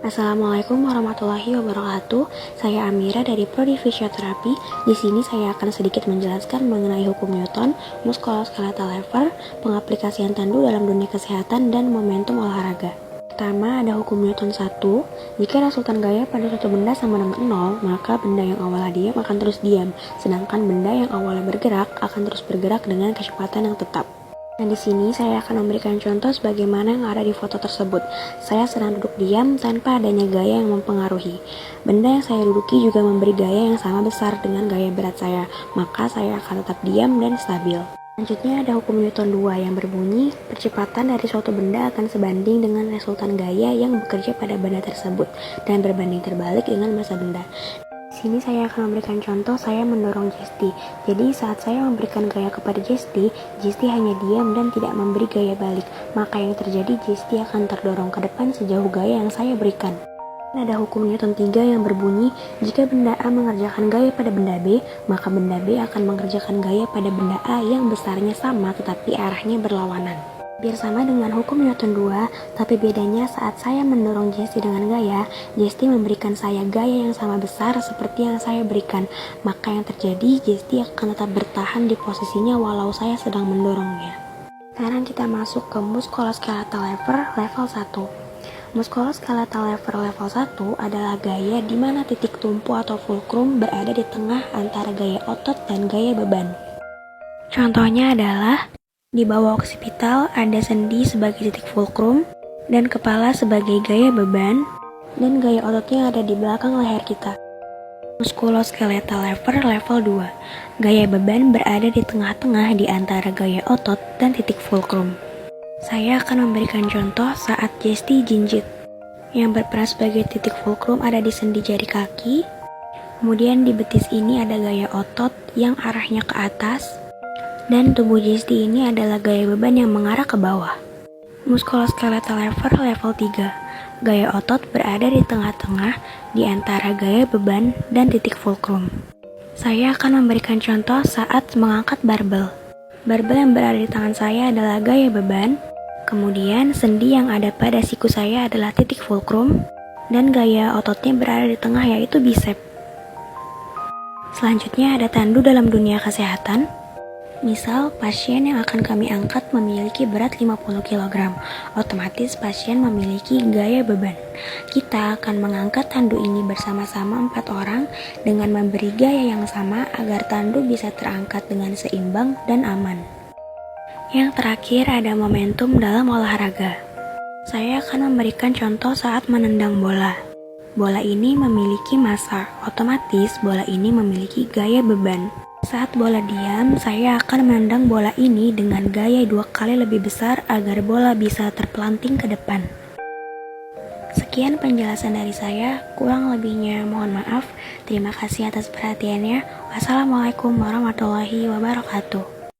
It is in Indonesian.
Assalamualaikum warahmatullahi wabarakatuh. Saya Amira dari Prodi Fisioterapi. Di sini saya akan sedikit menjelaskan mengenai hukum Newton, muskuloskeletal lever, pengaplikasian tandu dalam dunia kesehatan, dan momentum olahraga. Pertama, ada hukum Newton 1. Jika resultan gaya pada suatu benda sama dengan 0, maka benda yang awalnya diam akan terus diam, sedangkan benda yang awalnya bergerak akan terus bergerak dengan kecepatan yang tetap. Nah, di sini saya akan memberikan contoh sebagaimana yang ada di foto tersebut. Saya sedang duduk diam tanpa adanya gaya yang mempengaruhi. Benda yang saya duduki juga memberi gaya yang sama besar dengan gaya berat saya, maka saya akan tetap diam dan stabil. Selanjutnya ada hukum Newton 2 yang berbunyi, percepatan dari suatu benda akan sebanding dengan resultan gaya yang bekerja pada benda tersebut, dan berbanding terbalik dengan massa benda. Di sini saya akan memberikan contoh saya mendorong Jesti. Jadi saat saya memberikan gaya kepada Jesti hanya diam dan tidak memberi gaya balik. Maka yang terjadi Jesti akan terdorong ke depan sejauh gaya yang saya berikan. Ada hukum Newton 3 yang berbunyi, jika benda A mengerjakan gaya pada benda B, maka benda B akan mengerjakan gaya pada benda A yang besarnya sama tetapi arahnya berlawanan. Hampir sama dengan hukum Newton 2, tapi bedanya saat saya mendorong Jesti dengan gaya, Jesti memberikan saya gaya yang sama besar seperti yang saya berikan. Maka yang terjadi, Jesti akan tetap bertahan di posisinya walau saya sedang mendorongnya. Sekarang kita masuk ke muskuloskeletal lever level 1. Muskuloskeletal lever level 1 adalah gaya di mana titik tumpu atau fulcrum berada di tengah antara gaya otot dan gaya beban. Contohnya adalah di bawah oksipital ada sendi sebagai titik fulcrum dan kepala sebagai gaya beban, dan gaya ototnya ada di belakang leher kita. Muskuloskeletal lever level 2. Gaya beban berada di tengah-tengah di antara gaya otot dan titik fulcrum. Saya akan memberikan contoh saat Jesti jinjit. Yang berperan sebagai titik fulcrum ada di sendi jari kaki. Kemudian di betis ini ada gaya otot yang arahnya ke atas. Dan tubuh Jesti ini adalah gaya beban yang mengarah ke bawah. Muskuloskeletal lever level 3. Gaya otot berada di tengah-tengah di antara gaya beban dan titik fulcrum. Saya akan memberikan contoh saat mengangkat barbel. Barbel yang berada di tangan saya adalah gaya beban. Kemudian sendi yang ada pada siku saya adalah titik fulcrum. Dan gaya ototnya berada di tengah yaitu bicep. Selanjutnya ada tandu dalam dunia kesehatan. Misal, pasien yang akan kami angkat memiliki berat 50 kg, otomatis pasien memiliki gaya beban. Kita akan mengangkat tandu ini bersama-sama 4 orang dengan memberi gaya yang sama agar tandu bisa terangkat dengan seimbang dan aman. Yang terakhir ada momentum dalam olahraga. Saya akan memberikan contoh saat menendang bola. Bola ini memiliki massa, otomatis bola ini memiliki gaya beban. Saat bola diam, saya akan menendang bola ini dengan gaya 2 kali lebih besar agar bola bisa terpelanting ke depan. Sekian penjelasan dari saya, kurang lebihnya mohon maaf. Terima kasih atas perhatiannya. Wassalamualaikum warahmatullahi wabarakatuh.